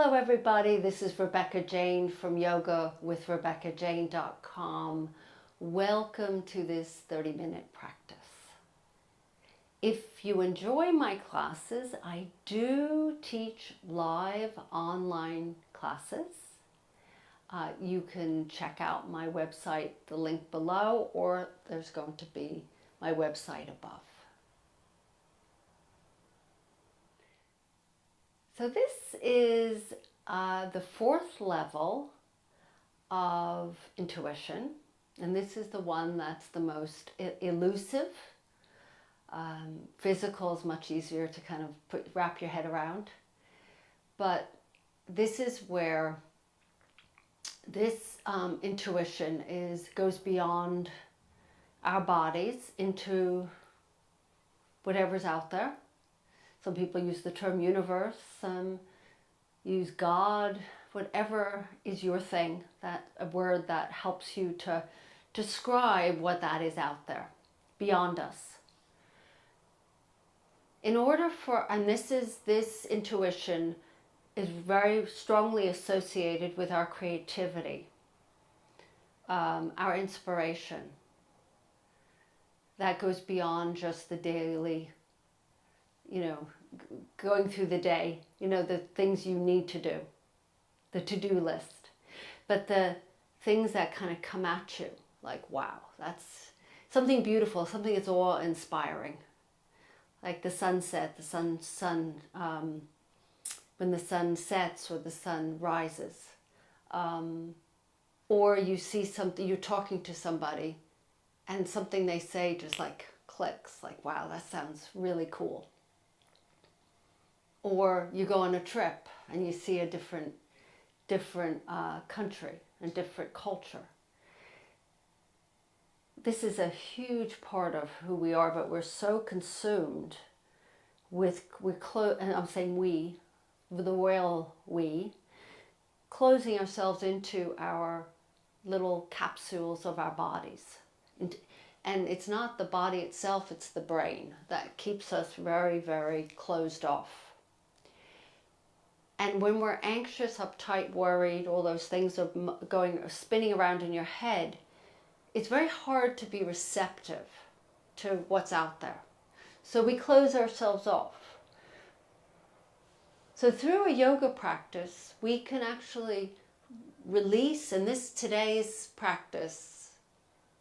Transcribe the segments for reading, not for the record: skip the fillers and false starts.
Hello everybody, this is Rebecca Jane from yogawithrebeccajane.com. Welcome to this 30-minute practice. If you enjoy my classes, I do teach live online classes. You can check out my website, the link below, or there's going to be my website above. So this is the fourth level of intuition, and this is the one that's the most elusive. Physical is much easier to kind of wrap your head around, but this is where this intuition goes beyond our bodies into whatever's out there. Some people use the term universe, some use God, whatever is your thing, a word that helps you to describe what that is out there, beyond us. In order for, and this intuition is very strongly associated with our creativity, our inspiration. That goes beyond just the daily, going through the day, the things you need to do, the to-do list, but the things that kind of come at you, like, wow, that's something beautiful, something that's awe-inspiring, like the sunset, when the sun sets or the sun rises, or you see something, you're talking to somebody, and something they say just like clicks, like, wow, that sounds really cool. Or you go on a trip and you see a different country and different culture. This is a huge part of who we are, but we're so consumed with, and I'm saying we, the royal we, closing ourselves into our little capsules of our bodies. And it's not the body itself, it's the brain that keeps us very, very closed off. And when we're anxious, uptight, worried, all those things are spinning around in your head, it's very hard to be receptive to what's out there. So we close ourselves off. So through a yoga practice, we can actually release, and today's practice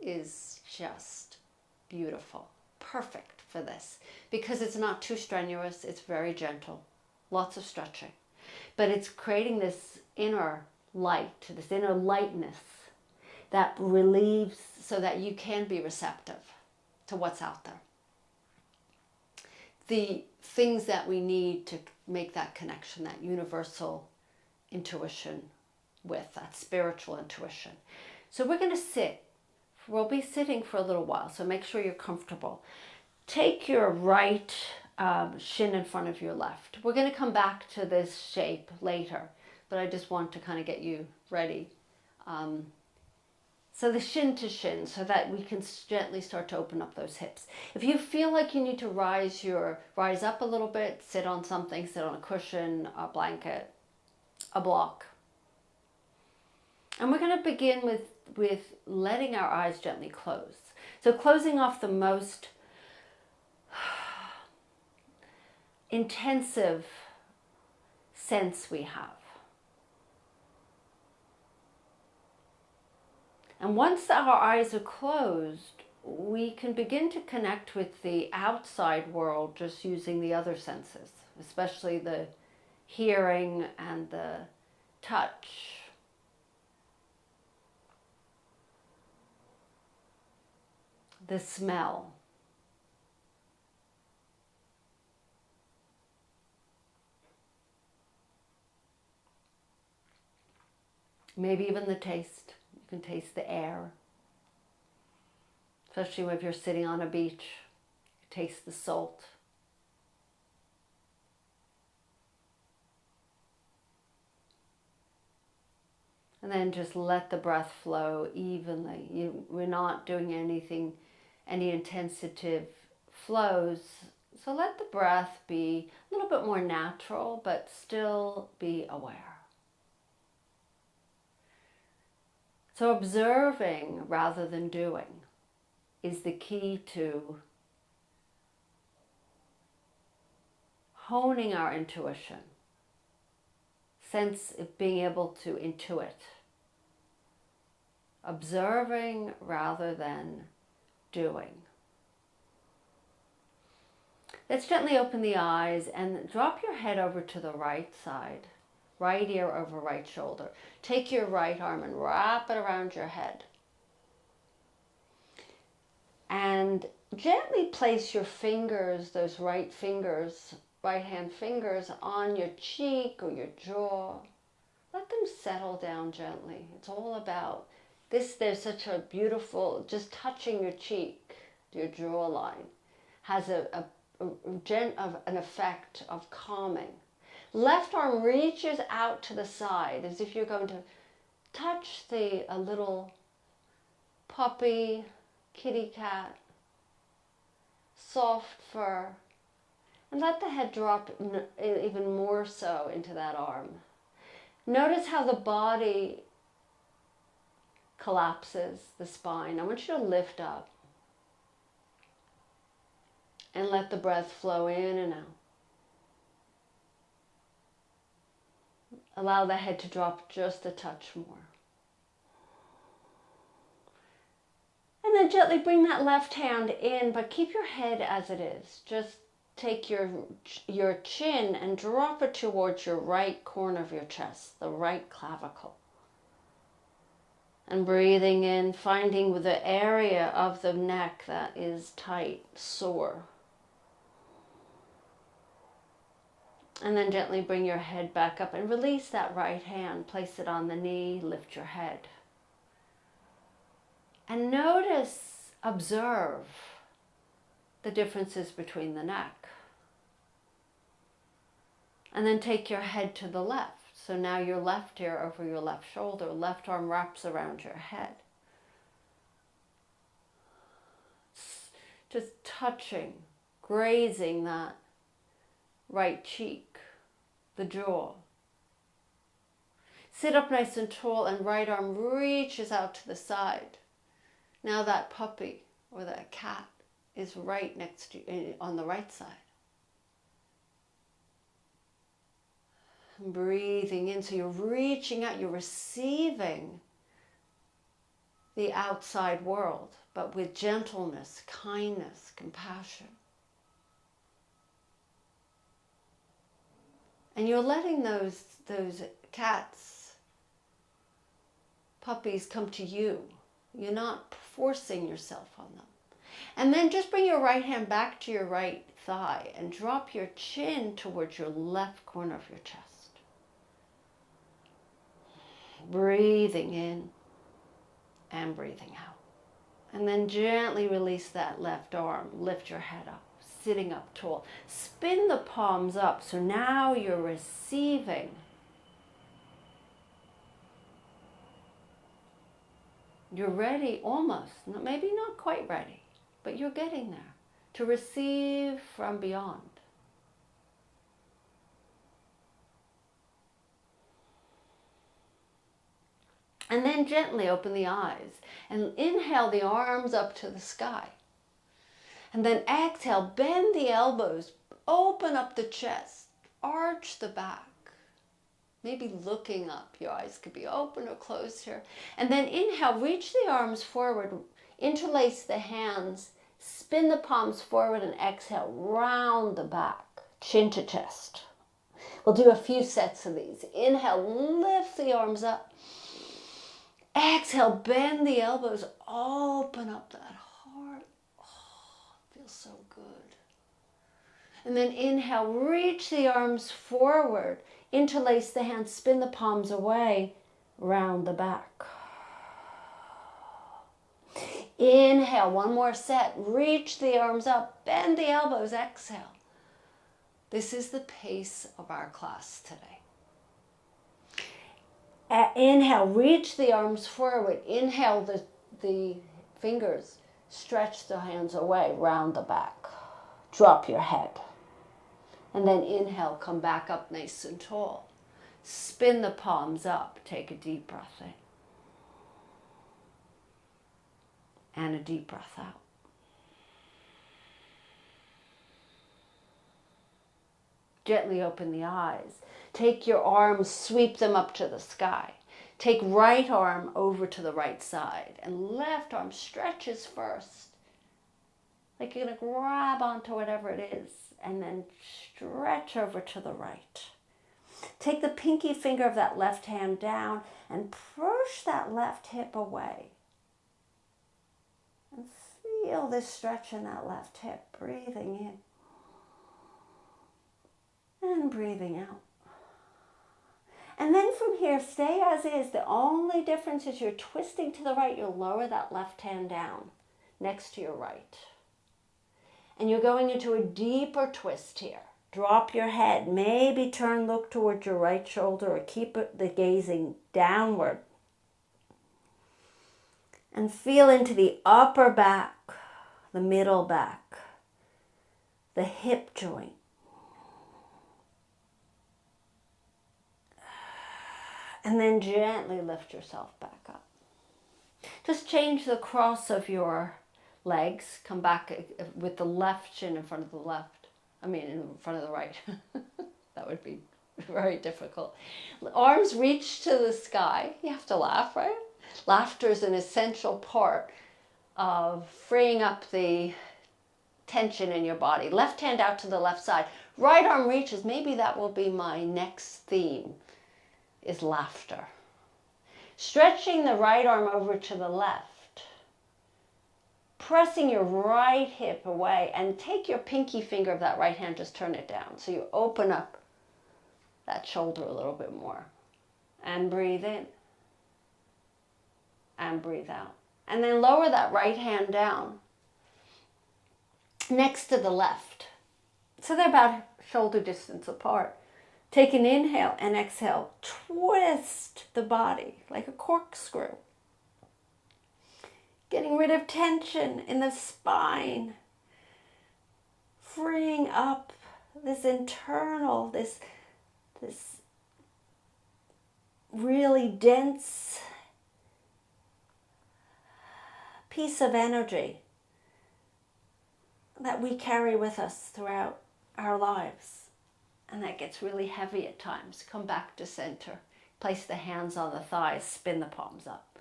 is just beautiful, perfect for this, because it's not too strenuous, it's very gentle, lots of stretching. But it's creating this inner light, this inner lightness that relieves so that you can be receptive to what's out there. The things that we need to make that connection, that universal intuition with, that spiritual intuition. So we're going to sit. We'll be sitting for a little while, so make sure you're comfortable. Take your right shin in front of your left. We're going to come back to this shape later, but I just want to kind of get you ready. So the shin to shin, so that we can gently start to open up those hips. If you feel like you need to rise up a little bit, sit on something, sit on a cushion, a blanket, a block. And we're going to begin with letting our eyes gently close. So closing off the most intensive sense we have. And once our eyes are closed, we can begin to connect with the outside world just using the other senses, especially the hearing and the touch. The smell. Maybe even the taste. You can taste the air. Especially if you're sitting on a beach. You taste the salt. And then just let the breath flow evenly. We're not doing any intensive flows. So let the breath be a little bit more natural, but still be aware. So observing rather than doing is the key to honing our intuition, sense of being able to intuit. Observing rather than doing. Let's gently open the eyes and drop your head over to the right side, right ear over right shoulder. Take your right arm and wrap it around your head. And gently place your fingers, those right hand fingers, on your cheek or your jaw. Let them settle down gently. It's all about this. There's such a beautiful, just touching your cheek, your jawline, has an effect of calming. Left arm reaches out to the side as if you're going to touch a little puppy, kitty cat, soft fur, and let the head drop even more so into that arm. Notice how the body collapses, the spine. I want you to lift up and let the breath flow in and out. Allow the head to drop just a touch more. And then gently bring that left hand in, but keep your head as it is. Just take your chin and drop it towards your right corner of your chest, the right clavicle. And breathing in, finding the area of the neck that is tight, sore. And then gently bring your head back up and release that right hand. Place it on the knee, lift your head. And notice, observe the differences between the neck. And then take your head to the left. So now your left ear over your left shoulder, left arm wraps around your head. Just touching, grazing that right cheek, the jaw. Sit up nice and tall and right arm reaches out to the side. Now that puppy or that cat is right next to you on the right side. And breathing in, so you're reaching out, you're receiving the outside world, but with gentleness, kindness, compassion. And you're letting those cats, puppies come to you. You're not forcing yourself on them. And then just bring your right hand back to your right thigh and drop your chin towards your left corner of your chest. Breathing in and breathing out. And then gently release that left arm. Lift your head up, sitting up tall. Spin the palms up. So now you're receiving. You're ready almost, maybe not quite ready, but you're getting there to receive from beyond. And then gently open the eyes and inhale the arms up to the sky. And then exhale, bend the elbows, open up the chest, arch the back. Maybe looking up, your eyes could be open or closed here. And then inhale, reach the arms forward, interlace the hands, spin the palms forward and exhale, round the back, chin to chest. We'll do a few sets of these. Inhale, lift the arms up. Exhale, bend the elbows, open up that heart. Oh, it feels so good. And then inhale, reach the arms forward, interlace the hands, spin the palms away, round the back. Inhale, one more set, reach the arms up, bend the elbows, exhale. This is the pace of our class today. Inhale, reach the arms forward. Inhale, the fingers, stretch the hands away, round the back. Drop your head. And then inhale, come back up nice and tall. Spin the palms up. Take a deep breath in. And a deep breath out. Gently open the eyes. Take your arms, sweep them up to the sky. Take right arm over to the right side and left arm stretches first. Like you're going to grab onto whatever it is and then stretch over to the right. Take the pinky finger of that left hand down and push that left hip away. And feel this stretch in that left hip, breathing in and breathing out. And then from here, stay as is. The only difference is you're twisting to the right. You'll lower that left hand down next to your right. And you're going into a deeper twist here. Drop your head. Maybe look towards your right shoulder or keep the gazing downward. And feel into the upper back, the middle back, the hip joint. And then gently lift yourself back up. Just change the cross of your legs. Come back with the left shin in front of the left. In front of the right. That would be very difficult. Arms reach to the sky. You have to laugh, right? Laughter is an essential part of freeing up the tension in your body. Left hand out to the left side. Right arm reaches. Maybe that will be my next theme. Is laughter. Stretching the right arm over to the left. Pressing your right hip away and take your pinky finger of that right hand, just turn it down. So you open up that shoulder a little bit more. And breathe in. And breathe out. And then lower that right hand down next to the left. So they're about shoulder distance apart. Take an inhale and exhale. Twist the body like a corkscrew. Getting rid of tension in the spine. Freeing up this internal, this really dense piece of energy that we carry with us throughout our lives. And that gets really heavy at times. Come back to center. Place the hands on the thighs. Spin the palms up.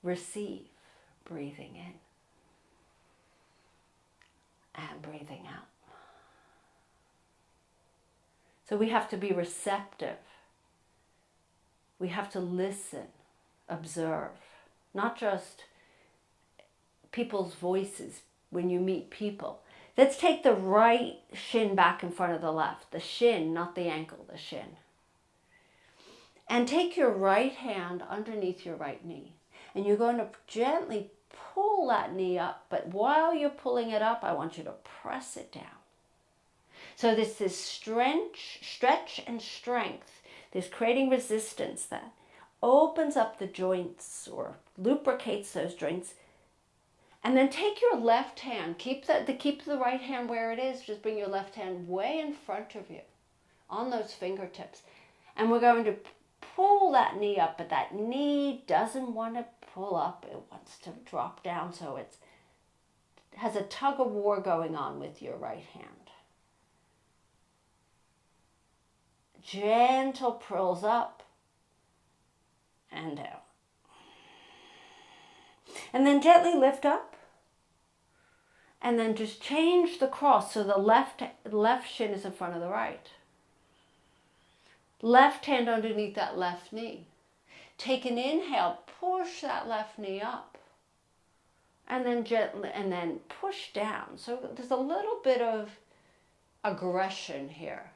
Receive. Breathing in. And breathing out. So we have to be receptive. We have to listen. Observe. Not just people's voices when you meet people. Let's take the right shin back in front of the left. The shin, not the ankle, the shin. And take your right hand underneath your right knee. And you're going to gently pull that knee up. But while you're pulling it up, I want you to press it down. So this is stretch and strength. This creating resistance that opens up the joints or lubricates those joints. And then take your left hand, keep the right hand where it is, just bring your left hand way in front of you, on those fingertips. And we're going to pull that knee up, but that knee doesn't want to pull up, it wants to drop down, so it has a tug of war going on with your right hand. Gentle pulls up and down. And then gently lift up. And then just change the cross so the left shin is in front of the right. Left hand underneath that left knee. Take an inhale, push that left knee up. And then gently, and then push down. So there's a little bit of aggression here.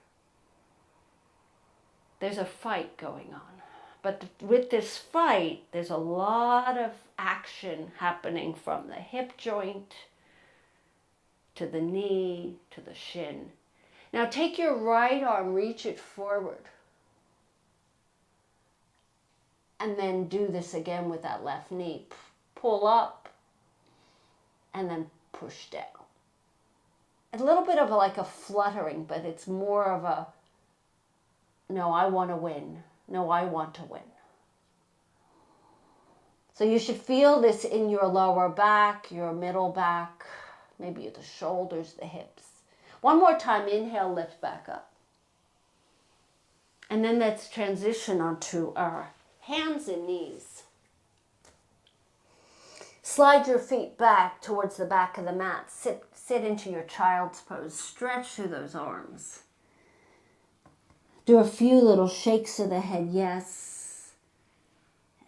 There's a fight going on. But with this fight, there's a lot of action happening from the hip joint to the knee to the shin. Now take your right arm, reach it forward. And then do this again with that left knee. Pull up and then push down. A little bit of like a fluttering, but it's more of a, no, I want to win. No, I want to win. So you should feel this in your lower back, your middle back, maybe the shoulders, the hips. One more time, inhale, lift back up. And then let's transition onto our hands and knees. Slide your feet back towards the back of the mat. Sit into your child's pose. Stretch through those arms. Do a few little shakes of the head, yes.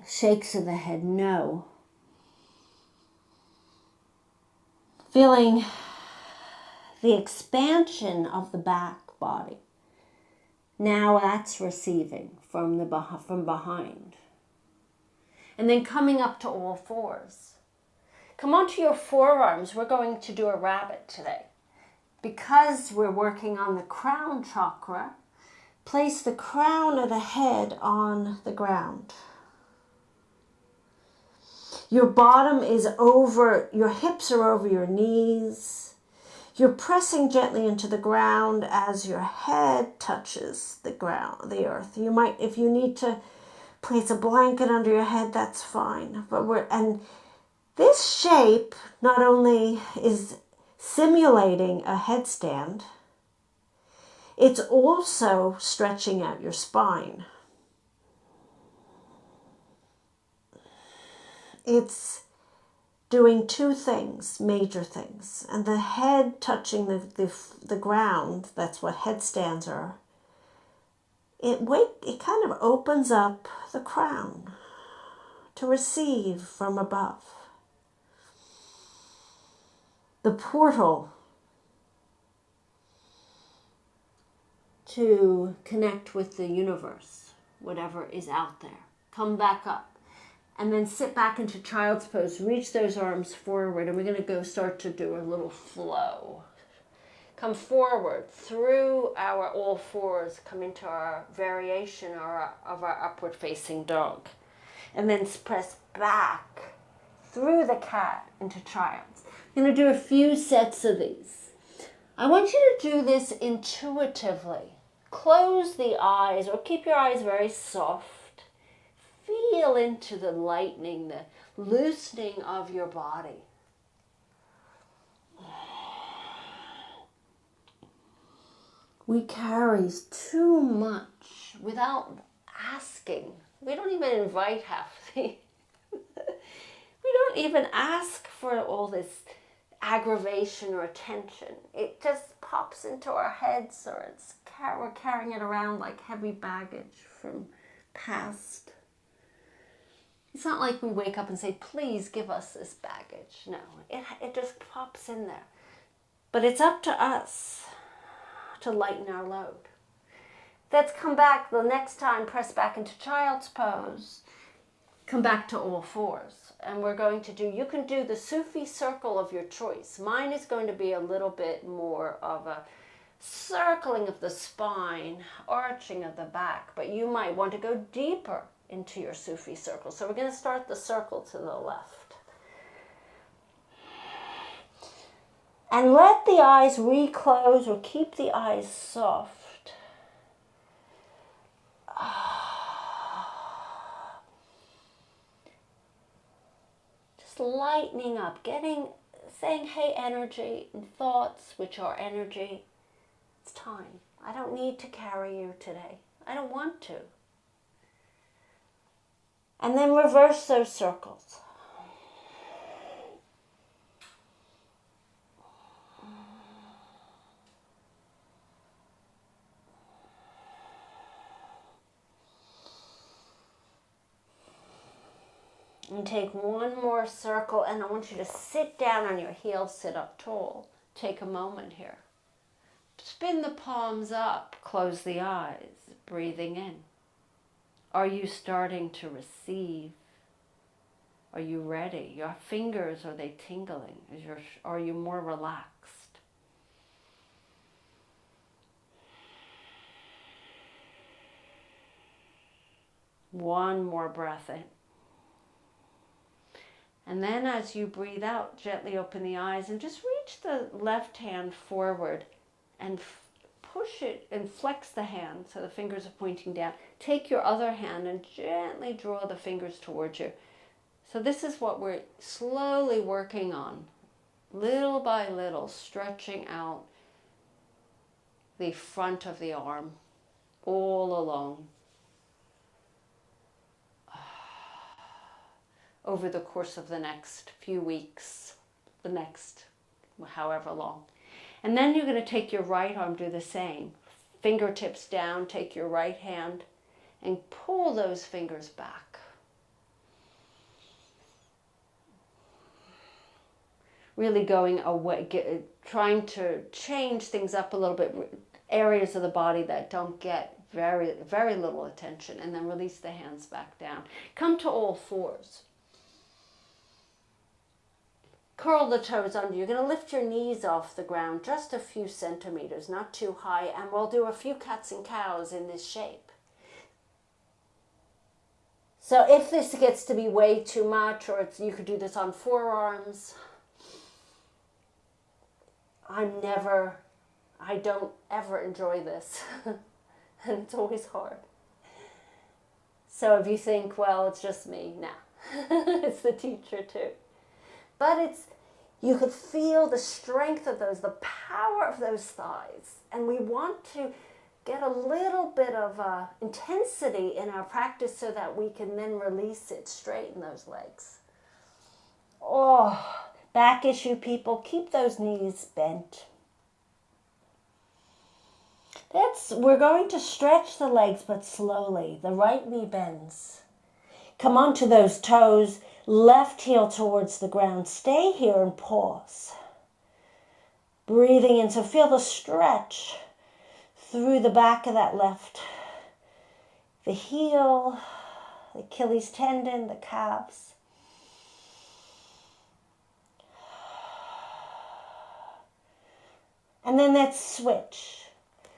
Shakes of the head, no. Feeling the expansion of the back body. Now that's receiving from behind. And then coming up to all fours. Come onto your forearms. We're going to do a rabbit today. Because we're working on the crown chakra, place the crown of the head on the ground. Your bottom is over, your hips are over your knees. You're pressing gently into the ground as your head touches the ground, the earth. You might, if you need to place a blanket under your head, that's fine. And this shape not only is simulating a headstand, it's also stretching out your spine. It's doing two things, major things. And the head touching the ground, that's what headstands are, it kind of opens up the crown to receive from above. The portal to connect with the universe, whatever is out there. Come back up. And then sit back into child's pose. Reach those arms forward. And we're going to start to do a little flow. Come forward through our all fours. Come into our variation of our upward facing dog. And then press back through the cat into child's. I'm going to do a few sets of these. I want you to do this intuitively. Close the eyes or keep your eyes very soft. Feel into the lightening, the loosening of your body. We carry too much without asking. We don't even invite half the... We don't even ask for all this aggravation or attention. It just pops into our heads, or we're carrying it around like heavy baggage from past. It's not like we wake up and say, please give us this baggage. No, it just pops in there. But it's up to us to lighten our load. Let's come back the next time, press back into child's pose. Come back to all fours. And we're going to do, you can do the Sufi circle of your choice. Mine is going to be a little bit more of a circling of the spine, arching of the back, but you might want to go deeper into your Sufi circle. So we're going to start the circle to the left. And let the eyes reclose or keep the eyes soft. Just lightening up, saying, hey, energy and thoughts, which are energy, it's time. I don't need to carry you today. I don't want to. And then reverse those circles. And take one more circle, and I want you to sit down on your heels, sit up tall. Take a moment here. Spin the palms up, close the eyes, breathing in. Are you starting to receive? Are you ready? Your fingers, are they tingling? Are you more relaxed? One more breath in. And then as you breathe out, gently open the eyes and just reach the left hand forward and push it and flex the hand so the fingers are pointing down. Take your other hand and gently draw the fingers towards you So this is what we're slowly working on, little by little, stretching out the front of the arm all along over the course of the next few weeks, the next however long. And then you're going to take your right arm, do the same. Fingertips down, take your right hand and pull those fingers back. Really going away, trying to change things up a little bit, areas of the body that don't get very, very little attention, and then release the hands back down. Come to all fours. Curl the toes under. You're going to lift your knees off the ground just a few centimeters, not too high, and we'll do a few cats and cows in this shape. So if this gets to be way too much, or you could do this on forearms, I don't ever enjoy this. And it's always hard. So if you think, well, it's just me, nah. It's the teacher too. But you could feel the strength of those, the power of those thighs. And we want to get a little bit of intensity in our practice so that we can then release it, straighten those legs. Oh, back issue people, keep those knees bent. We're going to stretch the legs, but slowly. The right knee bends. Come onto those toes, left heel towards the ground. Stay here and pause. Breathing in, so feel the stretch through the back of that left. The heel, the Achilles tendon, the calves. And then let's switch.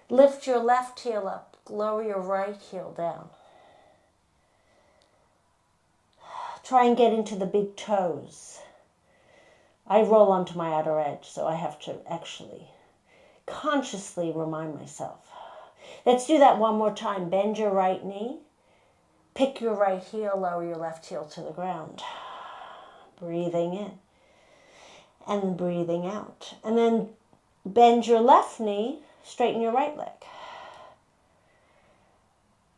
Lift your left heel up, lower your right heel down. Try and get into the big toes. I roll onto my outer edge, so I have to actually consciously remind myself. Let's do that one more time. Bend your right knee. Pick your right heel, lower your left heel to the ground. Breathing in and breathing out. And then bend your left knee, straighten your right leg.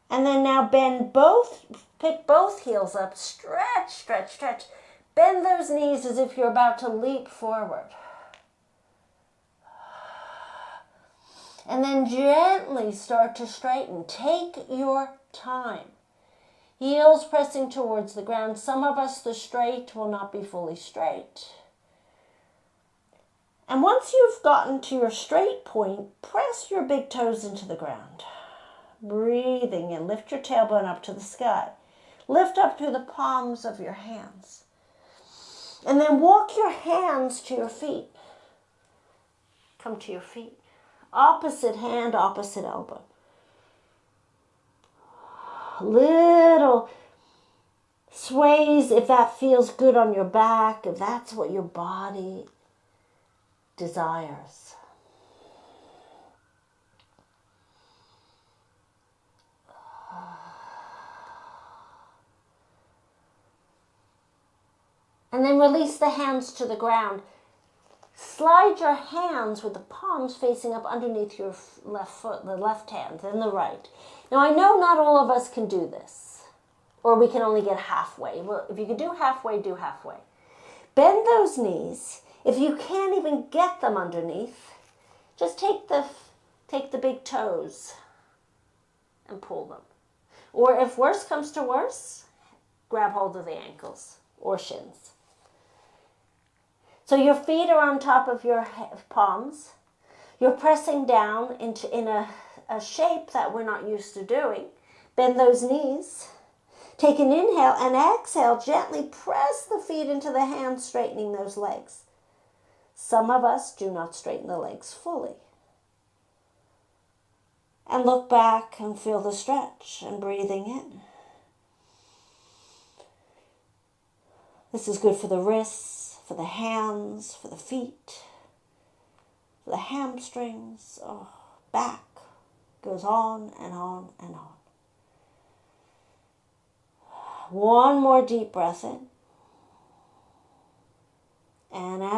And then now pick both heels up, stretch, stretch, stretch. Bend those knees as if you're about to leap forward. And then gently start to straighten. Take your time. Heels pressing towards the ground. Some of us, the straight will not be fully straight. And once you've gotten to your straight point, press your big toes into the ground. Breathing in, lift your tailbone up to the sky. Lift up through the palms of your hands. And then walk your hands to your feet. Come to your feet. Opposite hand, opposite elbow. Little sways if that feels good on your back, if that's what your body desires. And then release the hands to the ground. Slide your hands with the palms facing up underneath your left foot, the left hand, then the right. Now I know not all of us can do this, or we can only get halfway. Well, if you can do halfway, do halfway. Bend those knees. If you can't even get them underneath, just take the big toes and pull them. Or if worse comes to worse, grab hold of the ankles or shins. So your feet are on top of your palms. You're pressing down in a shape that we're not used to doing. Bend those knees. Take an inhale and exhale. Gently press the feet into the hands, straightening those legs. Some of us do not straighten the legs fully. And look back and feel the stretch and breathing in. This is good for the wrists, for the hands, for the feet, for the hamstrings. Oh, back goes on and on and on. One more deep breath in.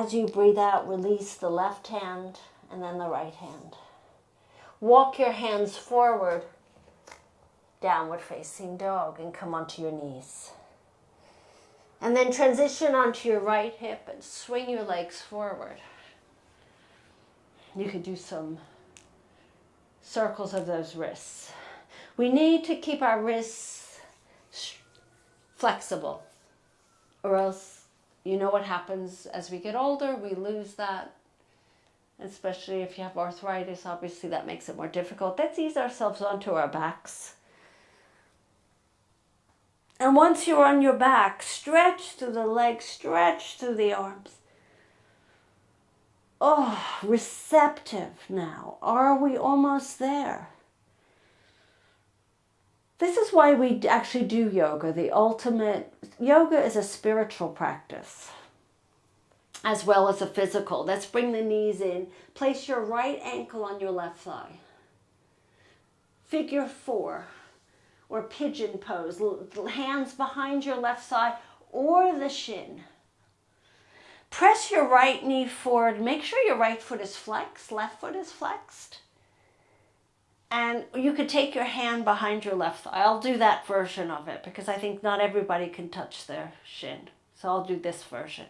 as you breathe out, release the left hand and then the right hand. Walk your hands forward, downward facing dog, and come onto your knees. And then transition onto your right hip and swing your legs forward. You could do some circles of those wrists. We need to keep our wrists flexible, or else you know what happens as we get older, we lose that. Especially if you have arthritis, obviously that makes it more difficult. Let's ease ourselves onto our backs. And once you're on your back, stretch through the legs, stretch through the arms. Oh, receptive now. Are we almost there? This is why we actually do yoga. The ultimate, yoga is a spiritual practice as well as a physical. Let's bring the knees in. Place your right ankle on your left thigh. Figure 4 or pigeon pose. Hands behind your left thigh or the shin. Press your right knee forward. Make sure your right foot is flexed, left foot is flexed. And you could take your hand behind your left thigh. I'll do that version of it because I think not everybody can touch their shin. So I'll do this version.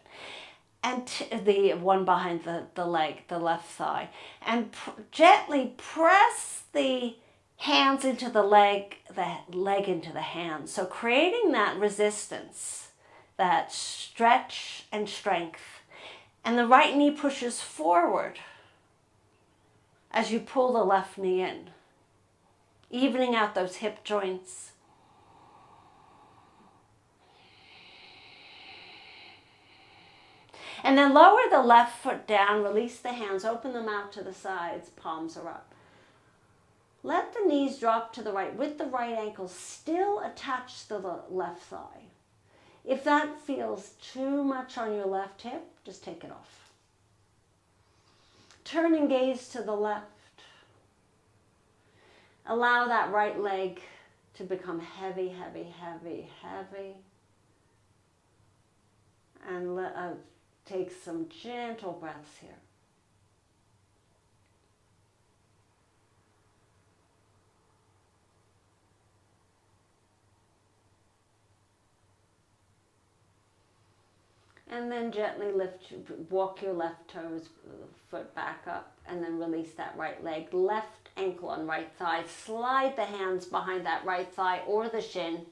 And the one behind the leg, the left thigh. And gently press the hands into the leg into the hands. So creating that resistance, that stretch and strength. And the right knee pushes forward as you pull the left knee in, evening out those hip joints. And then lower the left foot down, release the hands, open them out to the sides, palms are up. Let the knees drop to the right with the right ankle still attached to the left thigh. If that feels too much on your left hip, just take it off. Turn and gaze to the left. Allow that right leg to become heavy, heavy, heavy, heavy. And take some gentle breaths here. And then gently walk your left foot back up, and then release that right leg. Left ankle on right thigh. Slide the hands behind that right thigh or the shin.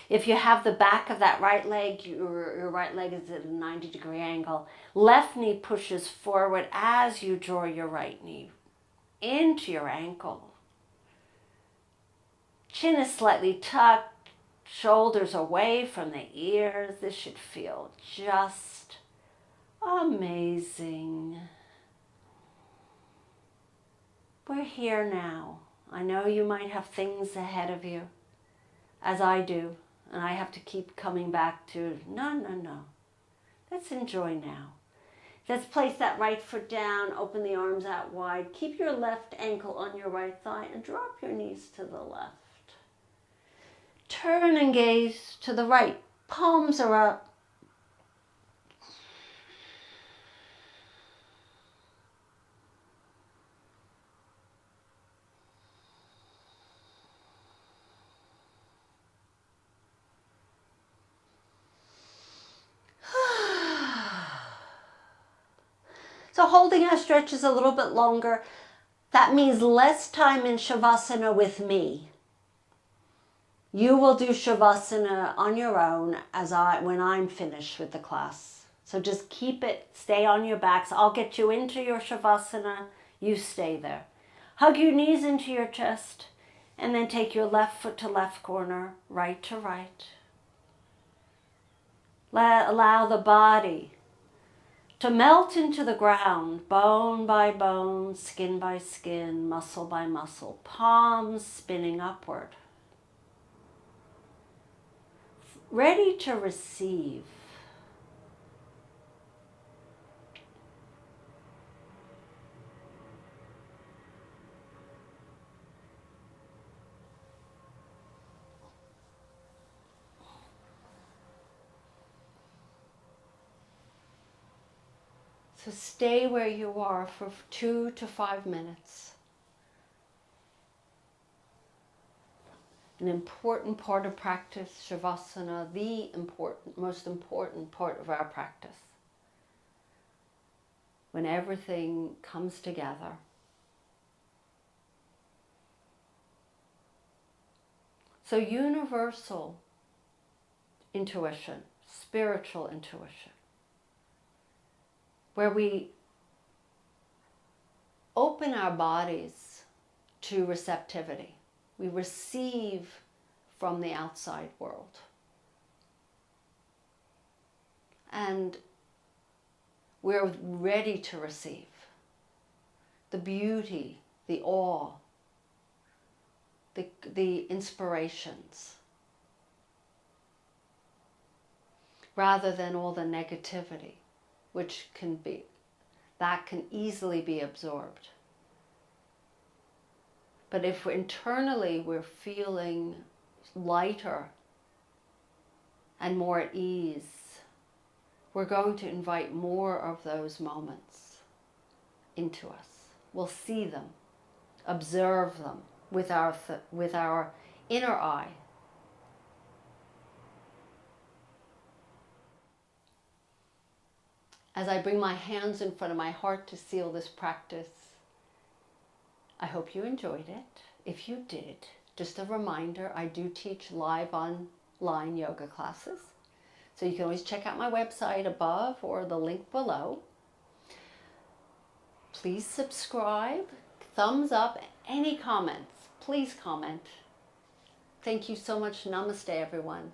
If you have the back of that right leg, your right leg is at a 90-degree angle. Left knee pushes forward as you draw your right knee into your ankle. Chin is slightly tucked. Shoulders away from the ears. This should feel just amazing. We're here now. I know you might have things ahead of you, as I do, and I have to keep coming back to, no. Let's enjoy now. Let's place that right foot down, open the arms out wide. Keep your left ankle on your right thigh and drop your knees to the left. Turn and gaze to the right. Palms are up. So holding our stretches a little bit longer, that means less time in Shavasana with me. You will do Shavasana on your own when I'm finished with the class. So just keep it, stay on your backs. I'll get you into your Shavasana, you stay there. Hug your knees into your chest, and then take your left foot to left corner, right to right. Allow the body to melt into the ground, bone by bone, skin by skin, muscle by muscle, palms spinning upward. Ready to receive. So stay where you are for 2 to 5 minutes. An important part of practice, Shavasana, the most important part of our practice. When everything comes together. So universal intuition, spiritual intuition, where we open our bodies to receptivity. We receive from the outside world. And we're ready to receive the beauty, the awe, the inspirations, rather than all the negativity, that can easily be absorbed. But if internally we're feeling lighter and more at ease, we're going to invite more of those moments into us. We'll see them, observe them with our inner eye. As I bring my hands in front of my heart to seal this practice, I hope you enjoyed it. If you did, just a reminder, I do teach live online yoga classes. So you can always check out my website above or the link below. Please subscribe, thumbs up, any comments, please comment. Thank you so much. Namaste, everyone.